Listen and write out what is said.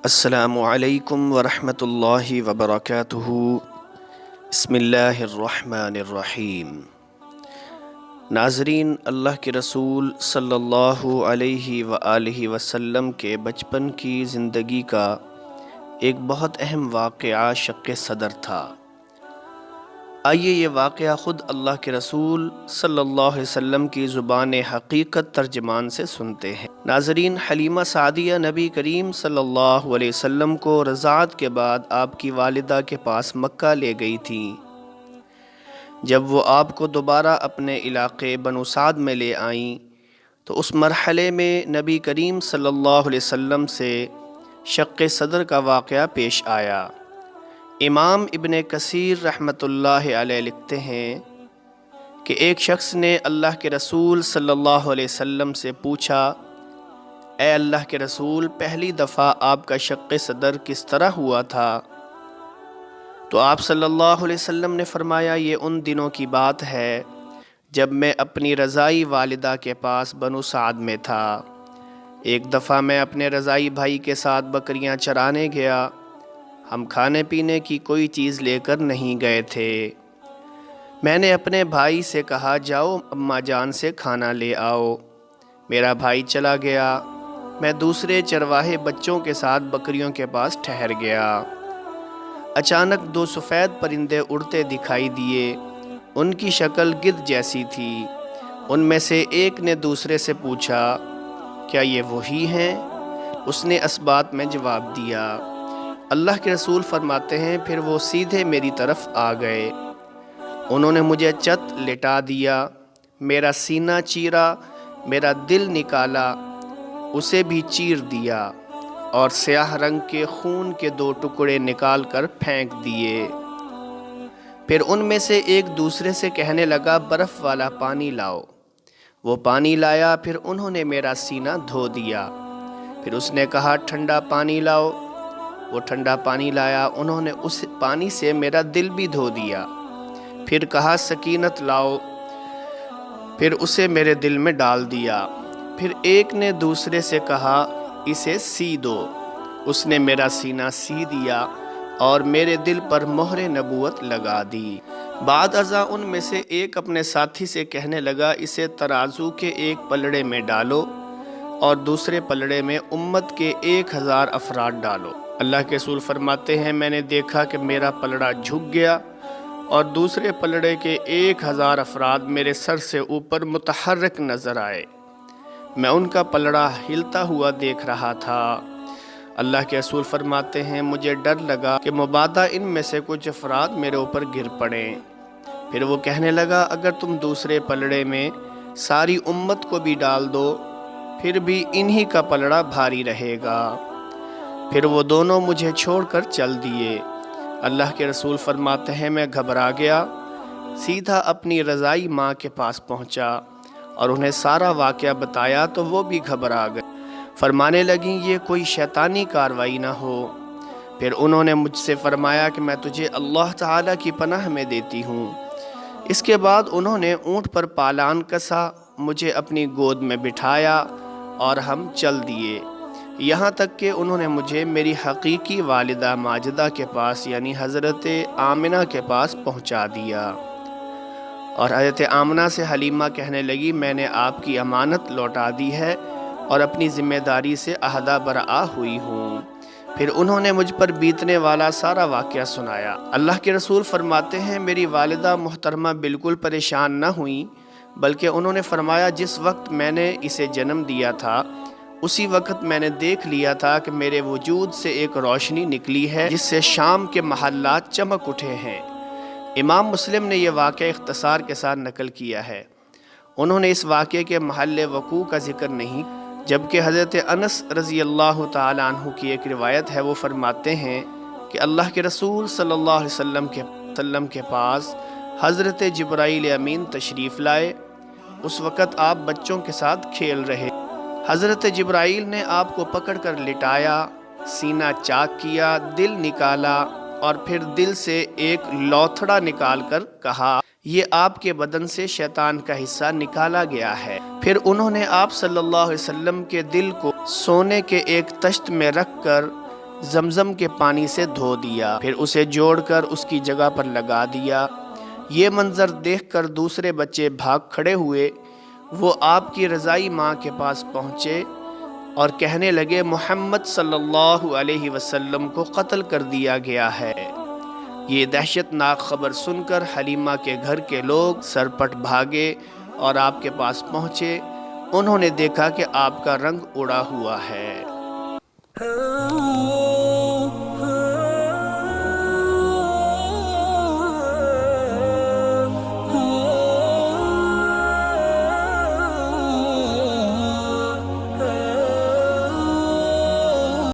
السلام علیکم ورحمۃ اللہ وبرکاتہ۔ بسم اللہ الرحمن الرحیم۔ ناظرین، اللہ کے رسول صلی اللہ علیہ وآلہ وسلم کے بچپن کی زندگی کا ایک بہت اہم واقعہ شق صدر تھا۔ آئیے یہ واقعہ خود اللہ کے رسول صلی اللہ علیہ وسلم کی زبان حقیقت ترجمان سے سنتے ہیں۔ ناظرین، حلیمہ سعدیہ نبی کریم صلی اللہ علیہ وسلم کو رضاعت کے بعد آپ کی والدہ کے پاس مکہ لے گئی تھیں۔ جب وہ آپ کو دوبارہ اپنے علاقے بنو سعد میں لے آئیں تو اس مرحلے میں نبی کریم صلی اللہ علیہ وسلم سے شق صدر کا واقعہ پیش آیا۔ امام ابن کثیر رحمۃ اللہ علیہ لکھتے ہیں کہ ایک شخص نے اللہ کے رسول صلی اللہ علیہ وسلم سے پوچھا، اے اللہ کے رسول، پہلی دفعہ آپ کا شق صدر کس طرح ہوا تھا؟ تو آپ صلی اللہ علیہ وسلم نے فرمایا، یہ ان دنوں کی بات ہے جب میں اپنی رضائی والدہ کے پاس بنو سعد میں تھا۔ ایک دفعہ میں اپنے رضائی بھائی کے ساتھ بکریاں چرانے گیا۔ ہم کھانے پینے کی کوئی چیز لے کر نہیں گئے تھے۔ میں نے اپنے بھائی سے کہا، جاؤ اماں جان سے کھانا لے آؤ۔ میرا بھائی چلا گیا۔ میں دوسرے چرواہے بچوں کے ساتھ بکریوں کے پاس ٹھہر گیا۔ اچانک دو سفید پرندے اڑتے دکھائی دیے۔ ان کی شکل گدھ جیسی تھی۔ ان میں سے ایک نے دوسرے سے پوچھا، کیا یہ وہی ہیں؟ اس نے اس بات میں جواب دیا۔ اللہ کے رسول فرماتے ہیں، پھر وہ سیدھے میری طرف آ گئے۔ انہوں نے مجھے چت لٹا دیا، میرا سینہ چیرا، میرا دل نکالا، اسے بھی چیر دیا اور سیاہ رنگ کے خون کے 2 ٹکڑے نکال کر پھینک دیے۔ پھر ان میں سے ایک دوسرے سے کہنے لگا، برف والا پانی لاؤ۔ وہ پانی لایا، پھر انہوں نے میرا سینہ دھو دیا۔ پھر اس نے کہا، ٹھنڈا پانی لاؤ۔ وہ ٹھنڈا پانی لایا، انہوں نے اس پانی سے میرا دل بھی دھو دیا۔ پھر کہا، سکینت لاؤ۔ پھر اسے میرے دل میں ڈال دیا۔ پھر ایک نے دوسرے سے کہا، اسے سی دو۔ اس نے میرا سینہ سی دیا اور میرے دل پر مہر نبوت لگا دی۔ بعد ازاں ان میں سے ایک اپنے ساتھی سے کہنے لگا، اسے ترازو کے ایک پلڑے میں ڈالو اور دوسرے پلڑے میں امت کے 1000 افراد ڈالو۔ اللہ کے رسول فرماتے ہیں، میں نے دیکھا کہ میرا پلڑا جھک گیا اور دوسرے پلڑے کے 1000 افراد میرے سر سے اوپر متحرک نظر آئے۔ میں ان کا پلڑا ہلتا ہوا دیکھ رہا تھا۔ اللہ کے رسول فرماتے ہیں، مجھے ڈر لگا کہ مبادا ان میں سے کچھ افراد میرے اوپر گر پڑیں۔ پھر وہ کہنے لگا، اگر تم دوسرے پلڑے میں ساری امت کو بھی ڈال دو، پھر بھی انہی کا پلڑا بھاری رہے گا۔ پھر وہ دونوں مجھے چھوڑ کر چل دیے۔ اللہ کے رسول فرماتے ہیں، میں گھبرا گیا، سیدھا اپنی رضائی ماں کے پاس پہنچا اور انہیں سارا واقعہ بتایا تو وہ بھی گھبرا گئے۔ فرمانے لگیں، یہ کوئی شیطانی کاروائی نہ ہو۔ پھر انہوں نے مجھ سے فرمایا کہ میں تجھے اللہ تعالیٰ کی پناہ میں دیتی ہوں۔ اس کے بعد انہوں نے اونٹ پر پالان کسا، مجھے اپنی گود میں بٹھایا اور ہم چل دیے، یہاں تک کہ انہوں نے مجھے میری حقیقی والدہ ماجدہ کے پاس یعنی حضرت آمنہ کے پاس پہنچا دیا۔ اور حضرت آمنہ سے حلیمہ کہنے لگی، میں نے آپ کی امانت لوٹا دی ہے اور اپنی ذمہ داری سے عہدہ برآ ہوئی ہوں۔ پھر انہوں نے مجھ پر بیتنے والا سارا واقعہ سنایا۔ اللہ کے رسول فرماتے ہیں، میری والدہ محترمہ بالکل پریشان نہ ہوئیں، بلکہ انہوں نے فرمایا، جس وقت میں نے اسے جنم دیا تھا اسی وقت میں نے دیکھ لیا تھا کہ میرے وجود سے ایک روشنی نکلی ہے جس سے شام کے محلات چمک اٹھے ہیں۔ امام مسلم نے یہ واقعہ اختصار کے ساتھ نقل کیا ہے۔ انہوں نے اس واقعے کے محل وقوع کا ذکر نہیں، جبکہ حضرت انس رضی اللہ تعالیٰ عنہ کی ایک روایت ہے، وہ فرماتے ہیں کہ اللہ کے رسول صلی اللہ علیہ وسلم کے پاس حضرت جبرائیل امین تشریف لائے۔ اس وقت آپ بچوں کے ساتھ کھیل رہے۔ حضرت جبرائیل نے آپ کو پکڑ کر لٹایا، سینہ چاک کیا، دل نکالا اور پھر دل سے ایک لوتھڑا نکال کر کہا، یہ آپ کے بدن سے شیطان کا حصہ نکالا گیا ہے۔ پھر انہوں نے آپ صلی اللہ علیہ وسلم کے دل کو سونے کے ایک تشت میں رکھ کر زمزم کے پانی سے دھو دیا، پھر اسے جوڑ کر اس کی جگہ پر لگا دیا۔ یہ منظر دیکھ کر دوسرے بچے بھاگ کھڑے ہوئے۔ وہ آپ کی رضائی ماں کے پاس پہنچے اور کہنے لگے محمد صلی اللہ علیہ وسلم کو قتل کر دیا گیا ہے۔ یہ دہشت ناک خبر سن کر حلیمہ کے گھر کے لوگ سرپٹ بھاگے اور آپ کے پاس پہنچے۔ انہوں نے دیکھا کہ آپ کا رنگ اڑا ہوا ہے۔